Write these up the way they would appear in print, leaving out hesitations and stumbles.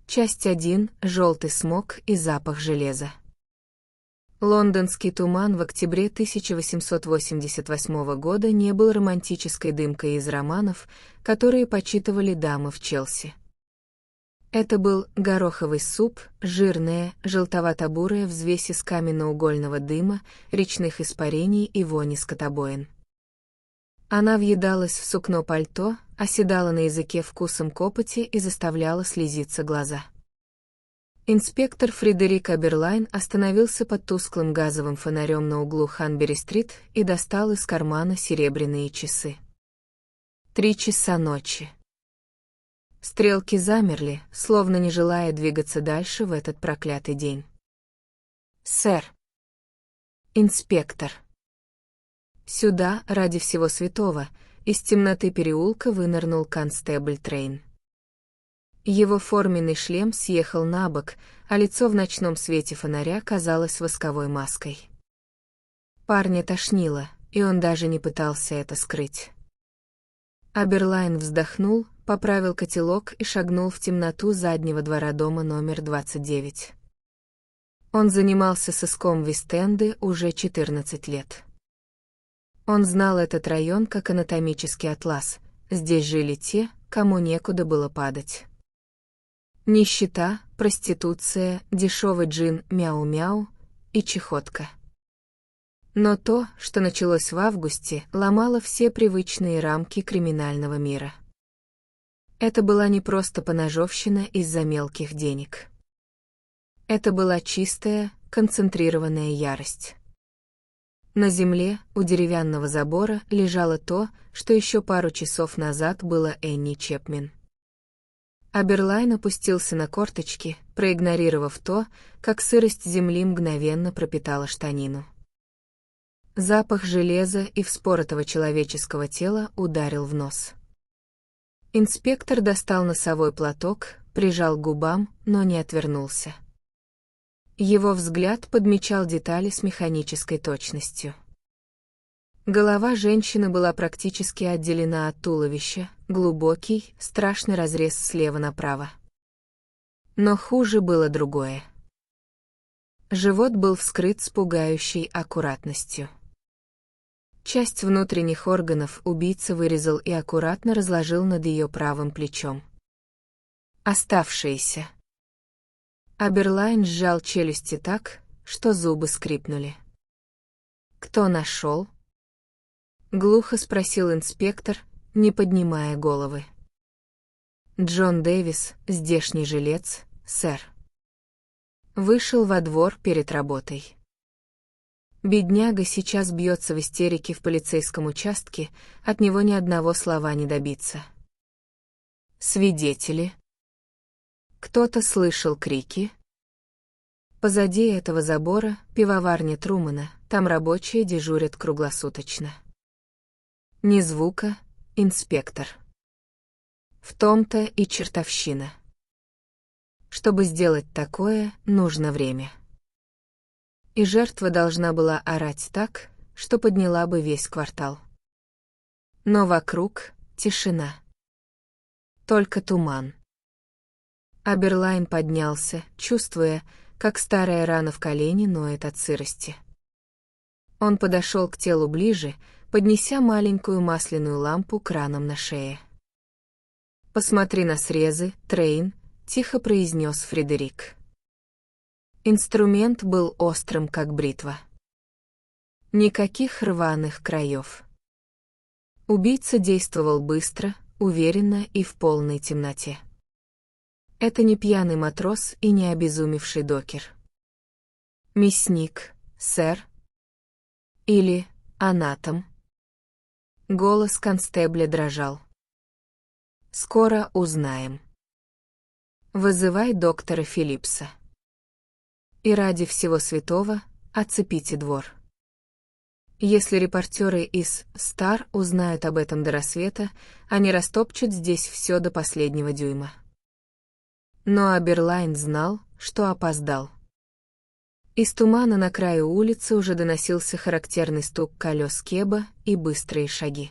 Часть 1. Желтый смог и запах железа. Лондонский туман в октябре 1888 года не был романтической дымкой из романов, которые почитывали дамы в Челси. Это был гороховый суп, жирная, желтовато-бурая взвесь из каменноугольного дыма, речных испарений и вони скотобоин. Она въедалась в сукно пальто, оседала на языке вкусом копоти и заставляла слезиться глаза. Инспектор Фредерик Аберлайн остановился под тусклым газовым фонарем на углу Ханбери-стрит и достал из кармана серебряные часы. 3 часа ночи. Стрелки замерли, словно не желая двигаться дальше в этот проклятый день. «Сэр!» «Инспектор!» Сюда, ради всего святого, из темноты переулка вынырнул констебль Трейн. Его форменный шлем съехал на бок, а лицо в ночном свете фонаря казалось восковой маской. Парня тошнило, и он даже не пытался это скрыть. Аберлайн вздохнул, поправил котелок и шагнул в темноту заднего двора дома номер 29. Он занимался сыском в Ист-Энде уже 14 лет. Он знал этот район как анатомический атлас, здесь жили те, кому некуда было падать. Нищета, проституция, дешевый джин «Мяу-мяу» и чехотка. Но то, что началось в августе, ломало все привычные рамки криминального мира. Это была не просто поножовщина из-за мелких денег. Это была чистая, концентрированная ярость. На земле, у деревянного забора, лежало то, что еще пару часов назад было Энни Чепмен. Аберлайн опустился на корточки, проигнорировав то, как сырость земли мгновенно пропитала штанину. Запах железа и вспоротого человеческого тела ударил в нос. Инспектор достал носовой платок, прижал к губам, но не отвернулся. Его взгляд подмечал детали с механической точностью. Голова женщины была практически отделена от туловища, глубокий, страшный разрез слева направо. Но хуже было другое. Живот был вскрыт с пугающей аккуратностью. Часть внутренних органов убийца вырезал и аккуратно разложил над ее правым плечом. Оставшиеся. Аберлайн сжал челюсти так, что зубы скрипнули. «Кто нашел?» — глухо спросил инспектор, не поднимая головы. «Джон Дэвис, здешний жилец, сэр. Вышел во двор перед работой. Бедняга сейчас бьется в истерике в полицейском участке, от него ни одного слова не добиться. Свидетели. Кто-то слышал крики. Позади этого забора пивоварня Трумана, там рабочие дежурят круглосуточно. Ни звука, инспектор. В том-то и чертовщина. Чтобы сделать такое, нужно время. И жертва должна была орать так, что подняла бы весь квартал. Но вокруг тишина. Только туман. Аберлайн поднялся, чувствуя, как старая рана в колене ноет от сырости. Он подошел к телу ближе, поднеся маленькую масляную лампу к ранам на шее. «Посмотри на срезы, Трейн», — тихо произнес Фредерик. Инструмент был острым, как бритва. Никаких рваных краев. Убийца действовал быстро, уверенно и в полной темноте. Это не пьяный матрос и не обезумевший докер. Мясник, сэр? Или анатом? Голос констебля дрожал. Скоро узнаем. Вызывай доктора Филлипса. И ради всего святого оцепите двор. Если репортеры из «Стар» узнают об этом до рассвета, они растопчут здесь все до последнего дюйма. Но Аберлайн знал, что опоздал. Из тумана на краю улицы уже доносился характерный стук колес кеба и быстрые шаги.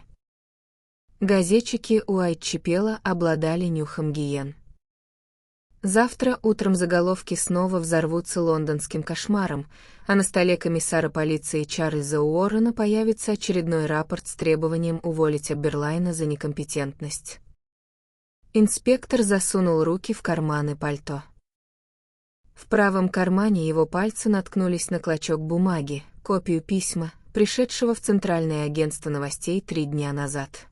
Газетчики Уайтчепела обладали нюхом гиен. Завтра утром заголовки снова взорвутся лондонским кошмаром, а на столе комиссара полиции Чарльза Уоррена появится очередной рапорт с требованием уволить Аберлайна за некомпетентность. Инспектор засунул руки в карманы пальто. В правом кармане его пальцы наткнулись на клочок бумаги, копию письма, пришедшего в Центральное агентство новостей 3 дня назад.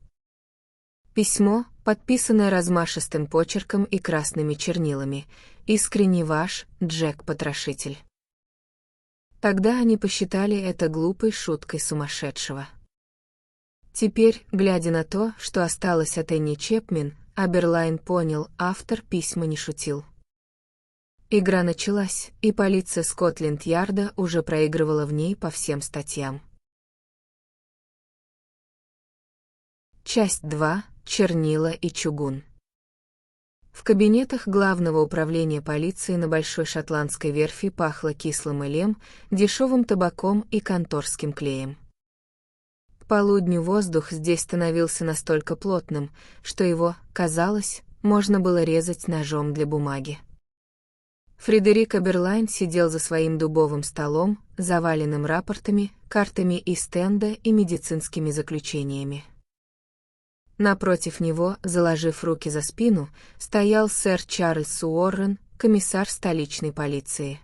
Письмо, подписанное размашистым почерком и красными чернилами, «Искренне ваш, Джек-потрошитель». Тогда они посчитали это глупой шуткой сумасшедшего. Теперь, глядя на то, что осталось от Энни Чепмен, Аберлайн понял, автор письма не шутил. Игра началась, и полиция Скотланд-Ярда уже проигрывала в ней по всем статьям. Часть 2. Чернила и чугун. В кабинетах Главного управления полиции на Большой Шотландской верфи пахло кислым элем, дешевым табаком и конторским клеем. К полудню воздух здесь становился настолько плотным, что его, казалось, можно было резать ножом для бумаги. Фредерик Аберлайн сидел за своим дубовым столом, заваленным рапортами, картами из стенда и медицинскими заключениями. Напротив него, заложив руки за спину, стоял сэр Чарльз Уоррен, комиссар столичной полиции.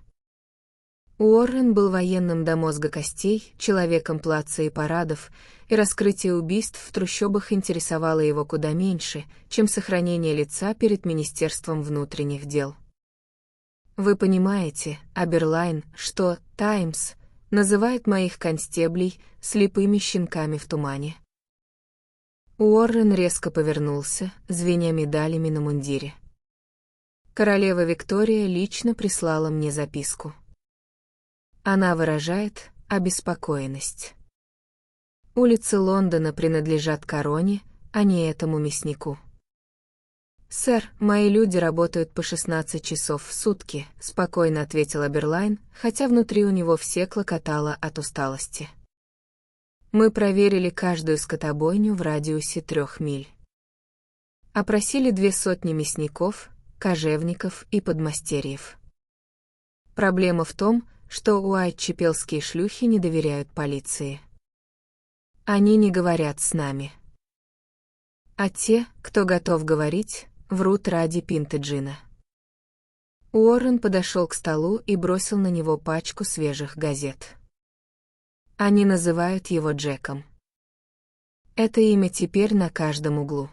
Уоррен был военным до мозга костей, человеком плаца и парадов, и раскрытие убийств в трущобах интересовало его куда меньше, чем сохранение лица перед Министерством внутренних дел. Вы понимаете, Аберлайн, что «Таймс» называет моих констеблей слепыми щенками в тумане. Уоррен резко повернулся, звеня медалями на мундире. Королева Виктория лично прислала мне записку. Она выражает обеспокоенность. Улицы Лондона принадлежат короне, а не этому мяснику. «Сэр, мои люди работают по 16 часов в сутки», — спокойно ответил Аберлайн, хотя внутри у него все клокотало от усталости. Мы проверили каждую скотобойню в радиусе 3 миль. Опросили 200 мясников, кожевников и подмастерьев. Проблема в том, что уайтчепелские шлюхи не доверяют полиции. Они не говорят с нами. А те, кто готов говорить, врут ради пинты джина. Уоррен подошел к столу и бросил на него пачку свежих газет. Они называют его Джеком. Это имя теперь на каждом углу.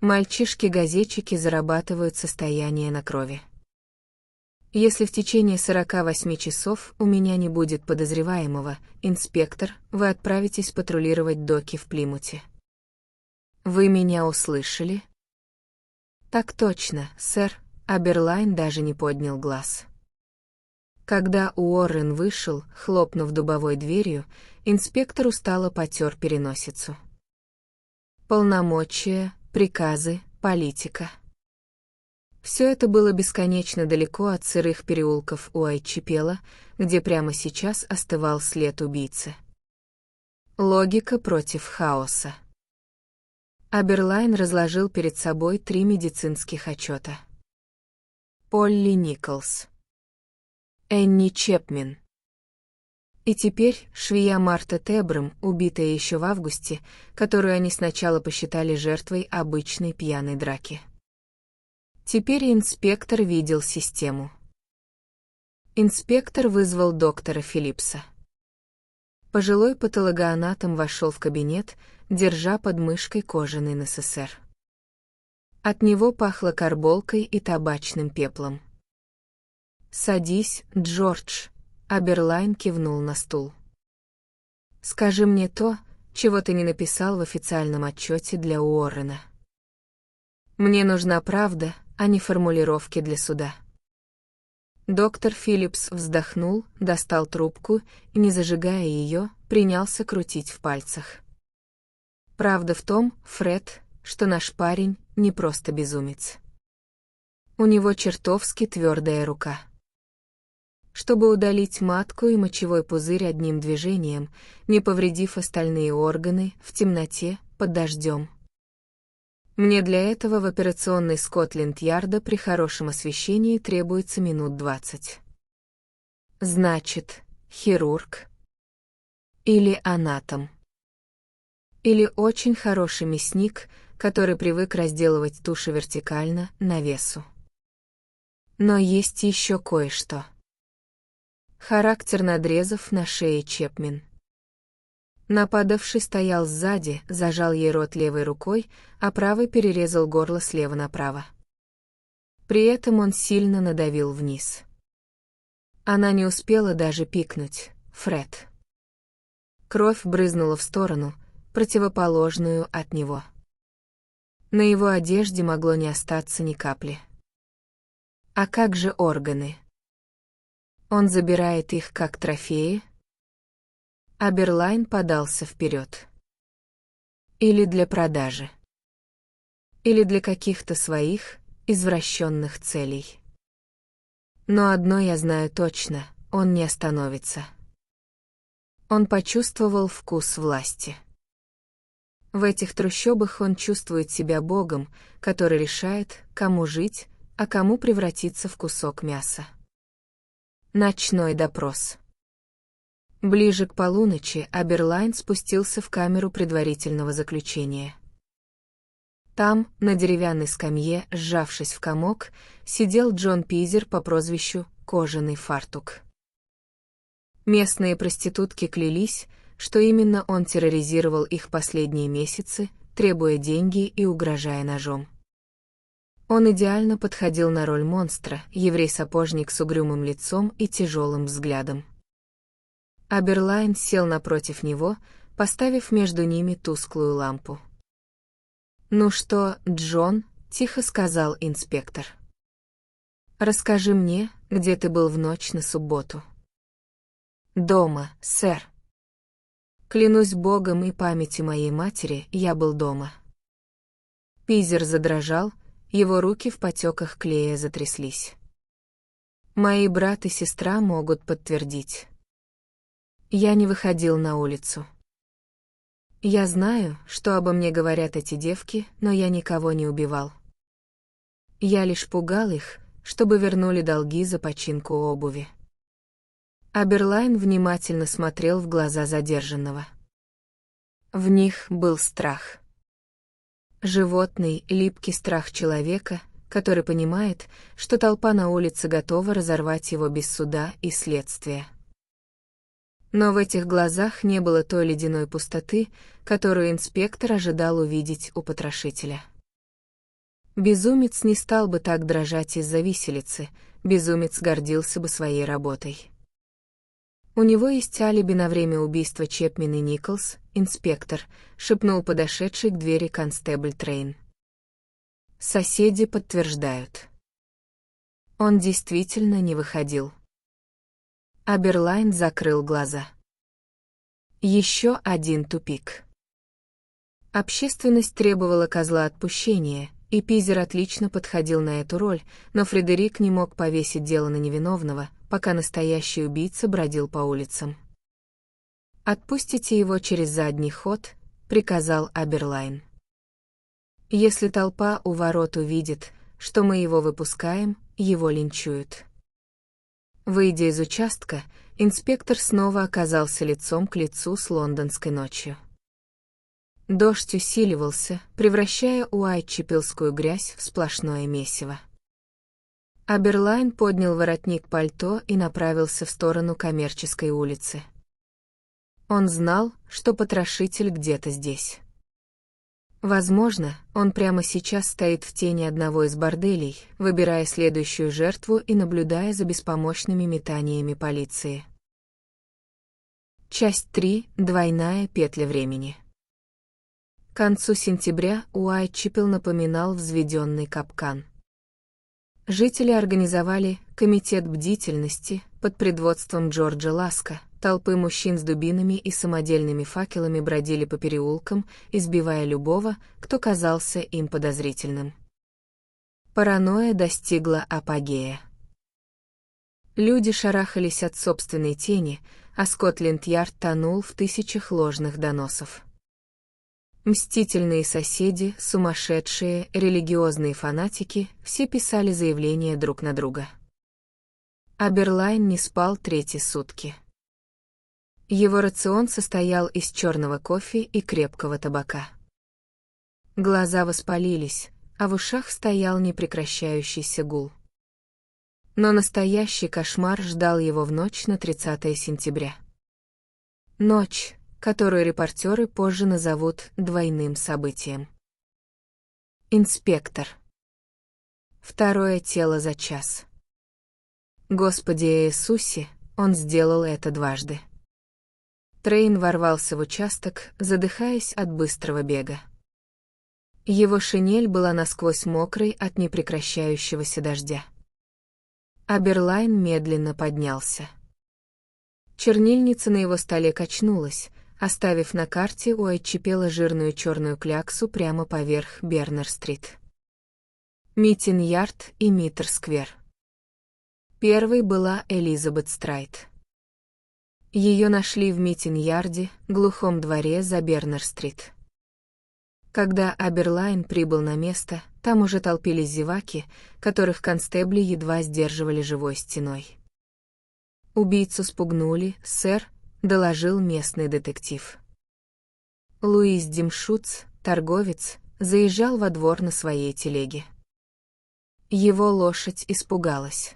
Мальчишки-газетчики зарабатывают состояние на крови. Если в течение 48 часов у меня не будет подозреваемого, инспектор, вы отправитесь патрулировать доки в Плимуте. Вы меня услышали? Так точно, сэр. Аберлайн даже не поднял глаз. Когда Уоррен вышел, хлопнув дубовой дверью, инспектор устало потер переносицу. Полномочия, приказы, политика. Все это было бесконечно далеко от сырых переулков Уайтчепела, где прямо сейчас остывал след убийцы. Логика против хаоса. Аберлайн разложил перед собой 3 медицинских отчета. Полли Николс. Энни Чепмен. И теперь швея Марта Тебром, убитая еще в августе, которую они сначала посчитали жертвой обычной пьяной драки. Теперь инспектор видел систему. Инспектор вызвал доктора Филлипса. Пожилой патологоанатом вошел в кабинет, держа под мышкой кожаный НССР. От него пахло карболкой и табачным пеплом. «Садись, Джордж», — Аберлайн кивнул на стул. «Скажи мне то, чего ты не написал в официальном отчете для Уоррена. Мне нужна правда, а не формулировки для суда». Доктор Филлипс вздохнул, достал трубку и, не зажигая ее, принялся крутить в пальцах. «Правда в том, Фред, что наш парень не просто безумец. У него чертовски твердая рука. Чтобы удалить матку и мочевой пузырь одним движением, не повредив остальные органы, в темноте, под дождем. Мне для этого в операционной Скотленд-Ярда при хорошем освещении требуется минут 20. Значит, хирург? Или анатом? Или очень хороший мясник, который привык разделывать туши вертикально, на весу. Но есть еще кое-что. Характер надрезов на шее Чепмен. Нападавший стоял сзади, зажал ей рот левой рукой, а правой перерезал горло слева направо. При этом он сильно надавил вниз. Она не успела даже пикнуть. Фред. Кровь брызнула в сторону, противоположную от него. На его одежде могло не остаться ни капли. А как же органы? Он забирает их как трофеи? Аберлайн подался вперед. Или для продажи. Или для каких-то своих, извращенных целей. Но одно я знаю точно, он не остановится. Он почувствовал вкус власти. В этих трущобах он чувствует себя богом, который решает, кому жить, а кому превратиться в кусок мяса. Ночной допрос. Ближе к полуночи Аберлайн спустился в камеру предварительного заключения. Там, на деревянной скамье, сжавшись в комок, сидел Джон Пизер по прозвищу «Кожаный фартук». Местные проститутки клялись, что именно он терроризировал их последние месяцы, требуя деньги и угрожая ножом. Он идеально подходил на роль монстра, еврей-сапожник с угрюмым лицом и тяжелым взглядом. Аберлайн сел напротив него, поставив между ними тусклую лампу. «Ну что, Джон?» — тихо сказал инспектор. «Расскажи мне, где ты был в ночь на субботу?» «Дома, сэр. Клянусь Богом и памятью моей матери, я был дома». Пизер задрожал, его руки в потеках клея затряслись. «Мои брат и сестра могут подтвердить. Я не выходил на улицу. Я знаю, что обо мне говорят эти девки, но я никого не убивал. Я лишь пугал их, чтобы вернули долги за починку обуви». Аберлайн внимательно смотрел в глаза задержанного. В них был страх. Животный, липкий страх человека, который понимает, что толпа на улице готова разорвать его без суда и следствия. Но в этих глазах не было той ледяной пустоты, которую инспектор ожидал увидеть у потрошителя. Безумец не стал бы так дрожать из-за виселицы, безумец гордился бы своей работой. «У него есть алиби на время убийства Чепмен и Николс, инспектор», — шепнул подошедший к двери констебль Трейн. «Соседи подтверждают. Он действительно не выходил». Аберлайн закрыл глаза. Еще один тупик. Общественность требовала козла отпущения, и Пизер отлично подходил на эту роль, но Фредерик не мог повесить дело на невиновного, пока настоящий убийца бродил по улицам. «Отпустите его через задний ход», — приказал Аберлайн. «Если толпа у ворот увидит, что мы его выпускаем, его линчуют». Выйдя из участка, инспектор снова оказался лицом к лицу с лондонской ночью. Дождь усиливался, превращая уайтчепелскую грязь в сплошное месиво. Аберлайн поднял воротник пальто и направился в сторону Коммерческой улицы. Он знал, что потрошитель где-то здесь. Возможно, он прямо сейчас стоит в тени одного из борделей, выбирая следующую жертву и наблюдая за беспомощными метаниями полиции. Часть 3. Двойная петля времени. К концу сентября Уайтчепел напоминал взведенный капкан. Жители организовали комитет бдительности под предводством Джорджа Ласка. Толпы мужчин с дубинами и самодельными факелами бродили по переулкам, избивая любого, кто казался им подозрительным. Паранойя достигла апогея. Люди шарахались от собственной тени, а Скотленд-Ярд тонул в тысячах ложных доносов. Мстительные соседи, сумасшедшие, религиозные фанатики — все писали заявления друг на друга. Аберлайн не спал третьи сутки. Его рацион состоял из черного кофе и крепкого табака. Глаза воспалились, а в ушах стоял непрекращающийся гул. Но настоящий кошмар ждал его в ночь на 30 сентября. Ночь, которую репортеры позже назовут двойным событием. Инспектор. Второе тело за час. Господи Иисусе, он сделал это дважды. Трейн ворвался в участок, задыхаясь от быстрого бега. Его шинель была насквозь мокрой от непрекращающегося дождя. Аберлайн медленно поднялся. Чернильница на его столе качнулась, оставив на карте Уайтчепела жирную черную кляксу прямо поверх Бернер-стрит. Митин-Ярд и Миттер-сквер. Первой была Элизабет Страйт. Ее нашли в Митин-Ярде, глухом дворе за Бернер-стрит. Когда Аберлайн прибыл на место, там уже толпились зеваки, которых констебли едва сдерживали живой стеной. «Убийцу спугнули, сэр», — доложил местный детектив. Луис Димшуц, торговец, заезжал во двор на своей телеге. Его лошадь испугалась.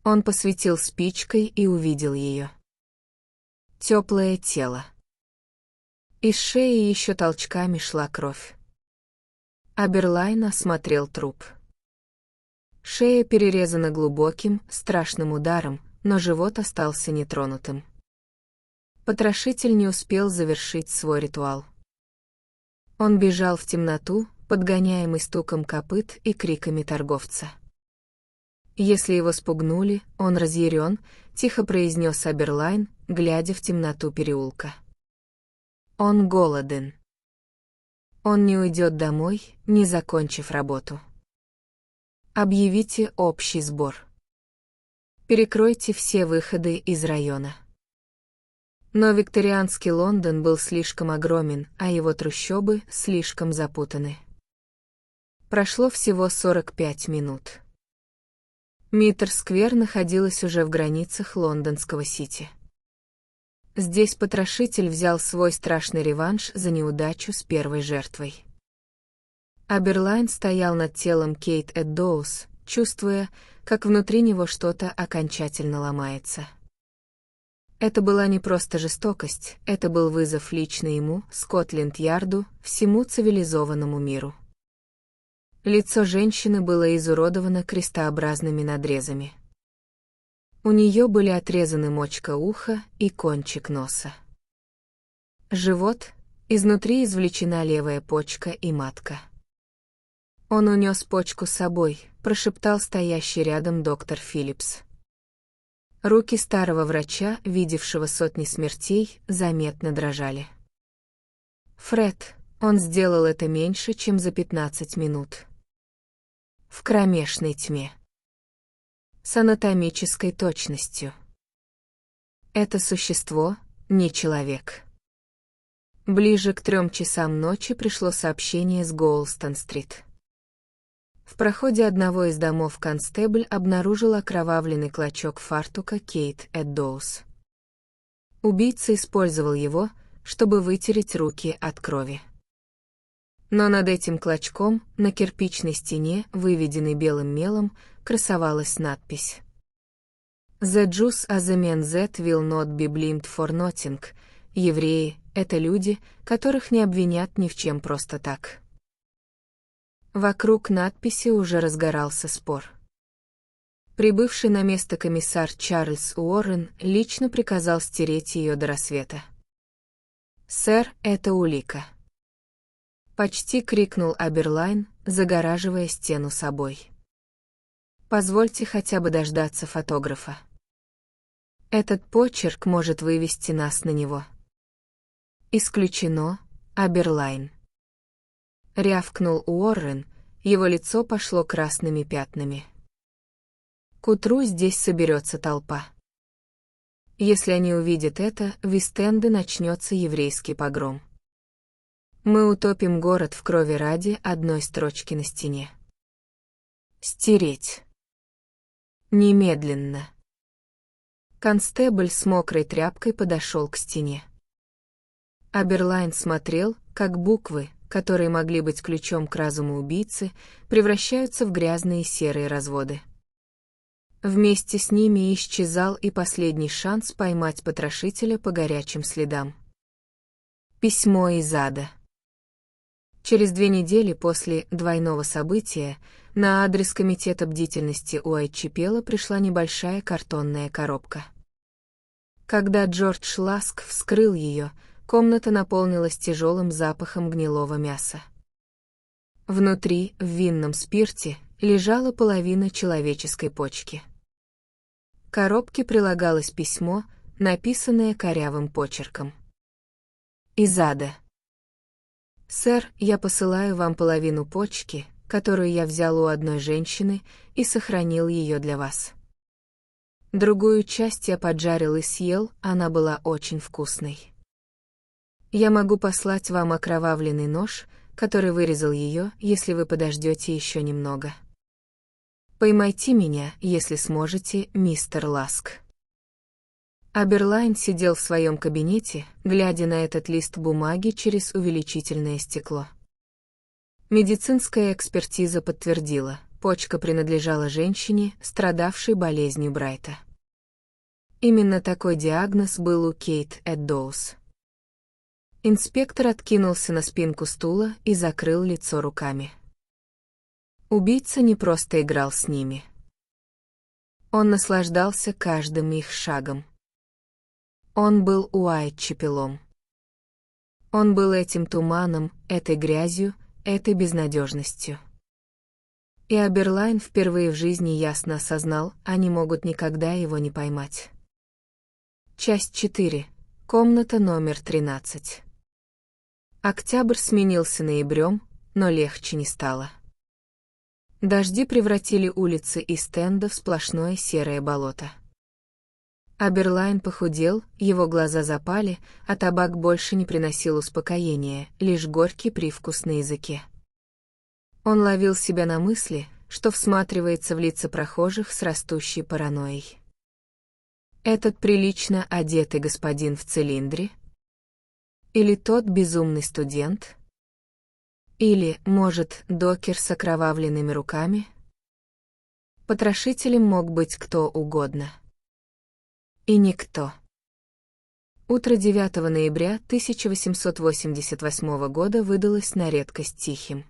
Он посветил спичкой и увидел ее. Теплое тело. Из шеи еще толчками шла кровь. Аберлайн осмотрел труп. Шея перерезана глубоким, страшным ударом, но живот остался нетронутым. Потрошитель не успел завершить свой ритуал. Он бежал в темноту, подгоняемый стуком копыт и криками торговца. «Если его спугнули, он разъярен», — тихо произнес Аберлайн, глядя в темноту переулка. «Он голоден. Он не уйдет домой, не закончив работу. Объявите общий сбор. Перекройте все выходы из района». Но викторианский Лондон был слишком огромен, а его трущобы слишком запутаны. Прошло всего 45 минут. Миттер-сквер находилась уже в границах лондонского Сити. Здесь потрошитель взял свой страшный реванш за неудачу с первой жертвой. Аберлайн стоял над телом Кейт Эддоус, чувствуя, как внутри него что-то окончательно ломается. Это была не просто жестокость, это был вызов лично ему, Скотланд-Ярду, всему цивилизованному миру. Лицо женщины было изуродовано крестообразными надрезами. У нее были отрезаны мочка уха и кончик носа. Живот, изнутри извлечена левая почка и матка. Он унес почку с собой, прошептал стоящий рядом доктор Филлипс. Руки старого врача, видевшего сотни смертей, заметно дрожали. Фред, он сделал это меньше, чем за 15 минут. В кромешной тьме. С анатомической точностью. Это существо — не человек. Ближе к 3 часам ночи пришло сообщение с Гоулстон-стрит. В проходе одного из домов констебль обнаружил окровавленный клочок фартука Кейт Эддоус. Убийца использовал его, чтобы вытереть руки от крови. Но над этим клочком, на кирпичной стене, выведенной белым мелом, красовалась надпись. «The Jews are the men that will not be blamed for nothing». Евреи — это люди, которых не обвинят ни в чем просто так. Вокруг надписи уже разгорался спор. Прибывший на место комиссар Чарльз Уоррен лично приказал стереть ее до рассвета. «Сэр, это улика!» Почти крикнул Аберлайн, загораживая стену собой. «Позвольте хотя бы дождаться фотографа. Этот почерк может вывести нас на него». «Исключено, Аберлайн». Рявкнул Уоррен, его лицо пошло красными пятнами. К утру здесь соберется толпа. Если они увидят это, в Ист-Энде начнется еврейский погром. Мы утопим город в крови ради одной строчки на стене. Стереть. Немедленно. Констебль с мокрой тряпкой подошел к стене. Аберлайн смотрел, как буквы, которые могли быть ключом к разуму убийцы, превращаются в грязные серые разводы. Вместе с ними исчезал и последний шанс поймать потрошителя по горячим следам. Письмо из ада. Через 2 недели после двойного события на адрес Комитета бдительности Уайтчепела пришла небольшая картонная коробка. Когда Джордж Ласк вскрыл ее, комната наполнилась тяжелым запахом гнилого мяса. Внутри, в винном спирте, лежала половина человеческой почки. К коробке прилагалось письмо, написанное корявым почерком. Из ада. «Сэр, я посылаю вам половину почки, которую я взял у одной женщины и сохранил ее для вас. Другую часть я поджарил и съел, она была очень вкусной. Я могу послать вам окровавленный нож, который вырезал ее, если вы подождете еще немного. Поймайте меня, если сможете, мистер Ласк». Аберлайн сидел в своем кабинете, глядя на этот лист бумаги через увеличительное стекло. Медицинская экспертиза подтвердила, почка принадлежала женщине, страдавшей болезнью Брайта. Именно такой диагноз был у Кейт Эддоус. Инспектор откинулся на спинку стула и закрыл лицо руками. Убийца не просто играл с ними. Он наслаждался каждым их шагом. Он был Уайтчепелом. Он был этим туманом, этой грязью, этой безнадежностью. И Аберлайн впервые в жизни ясно осознал, они могут никогда его не поймать. Часть 4. Комната номер 13. Октябрь сменился ноябрем, но легче не стало. Дожди превратили улицы Ист-Энда в сплошное серое болото. Аберлайн похудел, его глаза запали, а табак больше не приносил успокоения, лишь горький привкус на языке. Он ловил себя на мысли, что всматривается в лица прохожих с растущей паранойей. Этот прилично одетый господин в цилиндре? Или тот безумный студент? Или, может, докер с окровавленными руками? Потрошителем мог быть кто угодно. И никто. Утро 9 ноября 1888 года выдалось на редкость тихим.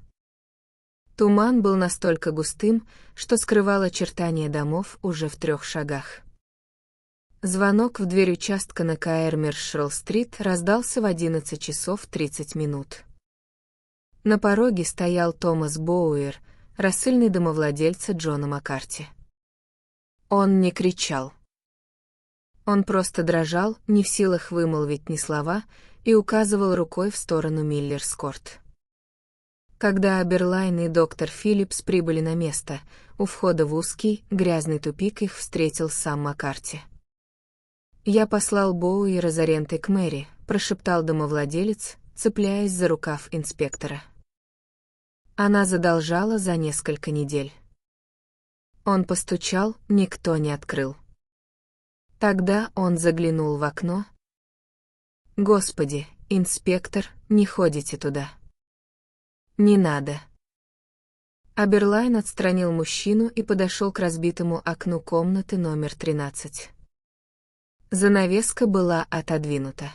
Туман был настолько густым, что скрывал очертания домов уже в 3 шагах. Звонок в дверь участка на Каэр-Мершелл-стрит раздался в 11 часов 30 минут. На пороге стоял Томас Боуэр, рассыльный домовладельца Джона Маккарти. Он не кричал. Он просто дрожал, не в силах вымолвить ни слова, и указывал рукой в сторону Миллерс-Корт. Когда Аберлайн и доктор Филлипс прибыли на место, у входа в узкий, грязный тупик их встретил сам Маккарти. «Я послал Боуэра за рентой к Мэри», — прошептал домовладелец, цепляясь за рукав инспектора. Она задолжала за несколько недель. Он постучал, никто не открыл. Тогда он заглянул в окно. «Господи, инспектор, не ходите туда. Не надо». Аберлайн отстранил мужчину и подошел к разбитому окну комнаты номер 13. Занавеска была отодвинута.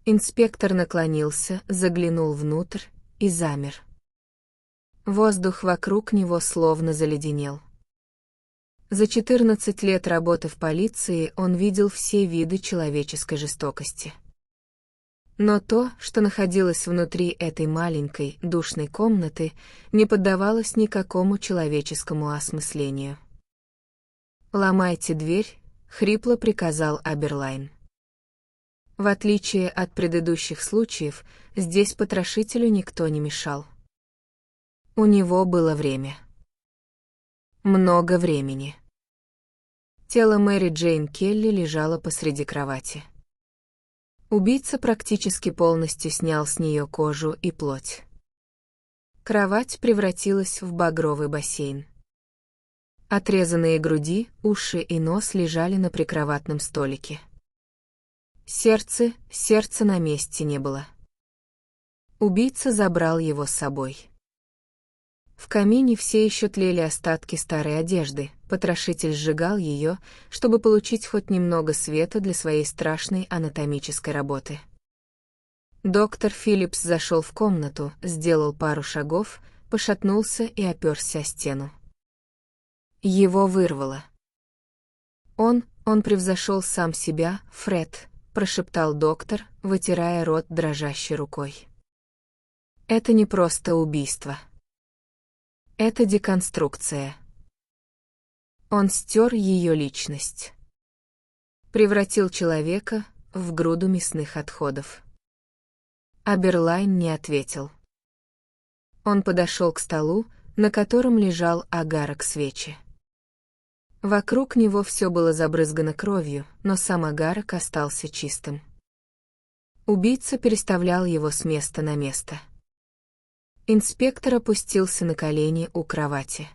Инспектор наклонился, заглянул внутрь и замер. Воздух вокруг него словно заледенел. За 14 лет работы в полиции он видел все виды человеческой жестокости. Но то, что находилось внутри этой маленькой, душной комнаты, не поддавалось никакому человеческому осмыслению. «Ломайте дверь», — хрипло приказал Аберлайн. В отличие от предыдущих случаев, здесь потрошителю никто не мешал. У него было время. Много времени. Тело Мэри Джейн Келли лежало посреди кровати. Убийца практически полностью снял с нее кожу и плоть. Кровать превратилась в багровый бассейн. Отрезанные груди, уши и нос лежали на прикроватном столике. Сердца на месте не было. Убийца забрал его с собой. В камине все еще тлели остатки старой одежды, потрошитель сжигал ее, чтобы получить хоть немного света для своей страшной анатомической работы. Доктор Филлипс зашел в комнату, сделал пару шагов, пошатнулся и оперся о стену. Его вырвало. Он превзошел сам себя, Фред, прошептал доктор, вытирая рот дрожащей рукой. Это не просто убийство. Это деконструкция. Он стер ее личность. Превратил человека в груду мясных отходов. Аберлайн не ответил. Он подошел к столу, на котором лежал огарок свечи. Вокруг него все было забрызгано кровью, но сам огарок остался чистым. Убийца переставлял его с места на место. Инспектор опустился на колени у кровати.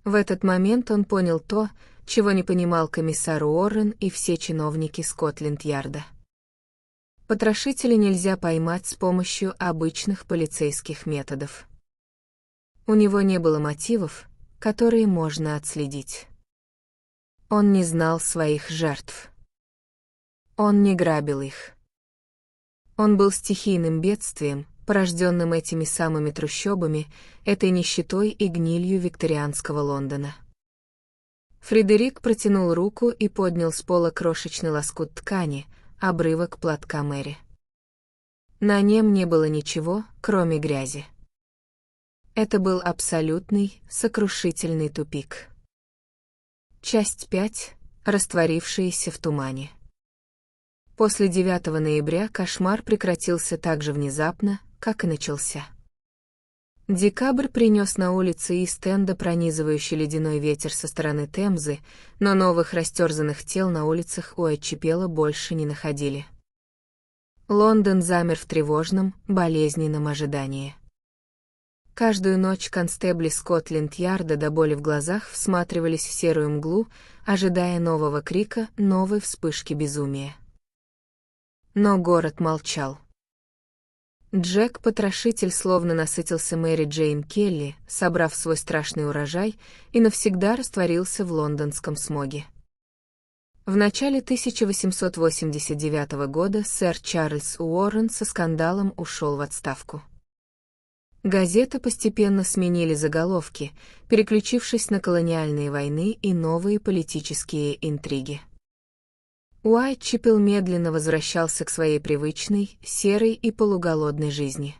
В этот момент он понял то, чего не понимал комиссар Уоррен и все чиновники Скотленд-Ярда. Потрошителя нельзя поймать с помощью обычных полицейских методов. У него не было мотивов, которые можно отследить. Он не знал своих жертв. Он не грабил их. Он был стихийным бедствием, порожденным этими самыми трущобами, этой нищетой и гнилью викторианского Лондона. Фредерик протянул руку и поднял с пола крошечный лоскут ткани, обрывок платка Мэри. На нем не было ничего, кроме грязи. Это был абсолютный, сокрушительный тупик. Часть 5. Растворившиеся в тумане. После 9 ноября кошмар прекратился так же внезапно, как и начался. Декабрь принес на улице Ист-Энда пронизывающий ледяной ветер со стороны Темзы, но новых растерзанных тел на улицах Уайтчепела больше не находили. Лондон замер в тревожном, болезненном ожидании. Каждую ночь констебли Скотленд-Ярда до боли в глазах всматривались в серую мглу, ожидая нового крика, новой вспышки безумия. Но город молчал. Джек-потрошитель словно насытился Мэри Джейн Келли, собрав свой страшный урожай, и навсегда растворился в лондонском смоге. В начале 1889 года сэр Чарльз Уоррен со скандалом ушел в отставку. Газеты постепенно сменили заголовки, переключившись на колониальные войны и новые политические интриги. Уайтчепел медленно возвращался к своей привычной, серой и полуголодной жизни.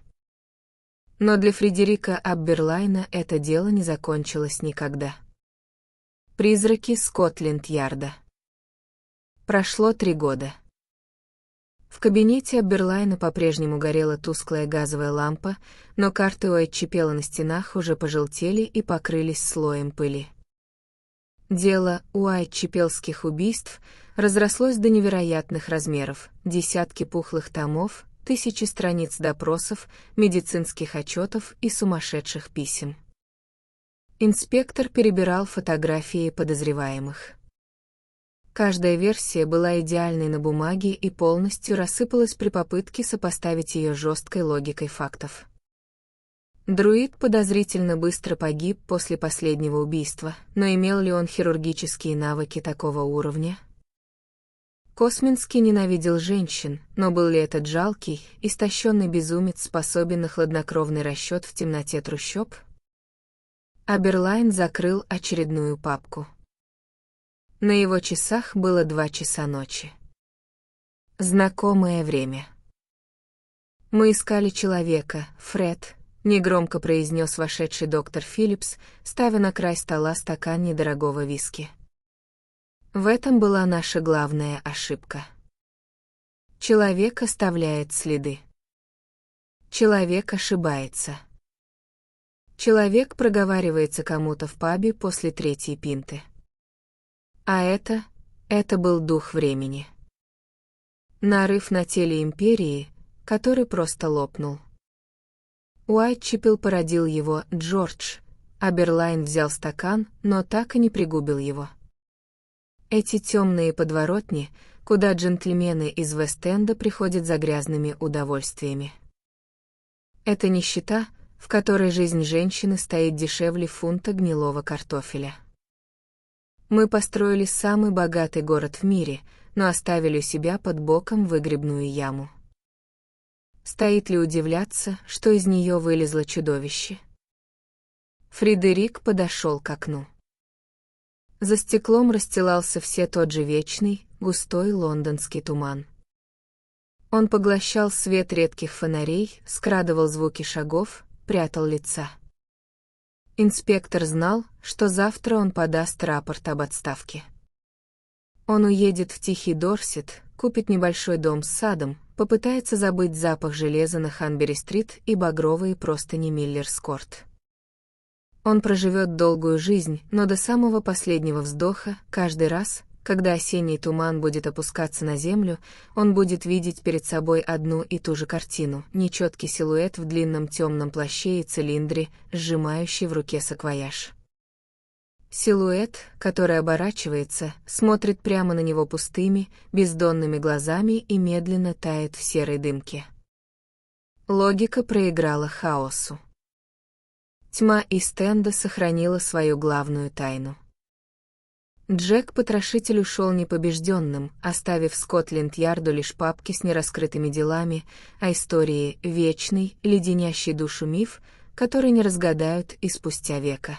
Но для Фредерика Абберлайна это дело не закончилось никогда. Призраки Скотленд-Ярда. Прошло 3 года. В кабинете Абберлайна по-прежнему горела тусклая газовая лампа, но карты Уайтчепела на стенах уже пожелтели и покрылись слоем пыли. Дело уайтчепелских убийств разрослось до невероятных размеров: десятки пухлых томов, тысячи страниц допросов, медицинских отчетов и сумасшедших писем. Инспектор перебирал фотографии подозреваемых. Каждая версия была идеальной на бумаге и полностью рассыпалась при попытке сопоставить ее с жесткой логикой фактов. Друид подозрительно быстро погиб после последнего убийства, но имел ли он хирургические навыки такого уровня? Косминский ненавидел женщин, но был ли этот жалкий, истощенный безумец способен на хладнокровный расчет в темноте трущоб? Аберлайн закрыл очередную папку. На его часах было 2 часа ночи. Знакомое время. «Мы искали человека, Фред», — негромко произнес вошедший доктор Филлипс, ставя на край стола стакан недорогого виски. В этом была наша главная ошибка. Человек оставляет следы. Человек ошибается. Человек проговаривается кому-то в пабе после 3-й пинты. А это был дух времени. Нарыв на теле империи, который просто лопнул. Уайтчепел породил его Джордж, а Берлайн взял стакан, но так и не пригубил его. Эти темные подворотни, куда джентльмены из Вест-Энда приходят за грязными удовольствиями. Это нищета, в которой жизнь женщины стоит дешевле фунта гнилого картофеля. Мы построили самый богатый город в мире, но оставили у себя под боком выгребную яму. Стоит ли удивляться, что из нее вылезло чудовище? Фредерик подошел к окну. За стеклом расстилался все тот же вечный, густой лондонский туман. Он поглощал свет редких фонарей, скрадывал звуки шагов, прятал лица. Инспектор знал, что завтра он подаст рапорт об отставке. Он уедет в тихий Дорсет, купит небольшой дом с садом, попытается забыть запах железа на Ханбери-стрит и багровые простыни Миллерс-корт. Он проживет долгую жизнь, но до самого последнего вздоха, каждый раз, когда осенний туман будет опускаться на землю, он будет видеть перед собой одну и ту же картину, нечеткий силуэт в длинном темном плаще и цилиндре, сжимающий в руке саквояж. Силуэт, который оборачивается, смотрит прямо на него пустыми, бездонными глазами и медленно тает в серой дымке. Логика проиграла хаосу. Тьма Ист-Энда сохранила свою главную тайну. Джек-потрошитель ушел непобежденным, оставив Скотленд-Ярду лишь папки с нераскрытыми делами, а истории — вечный, леденящий душу миф, который не разгадают и спустя века.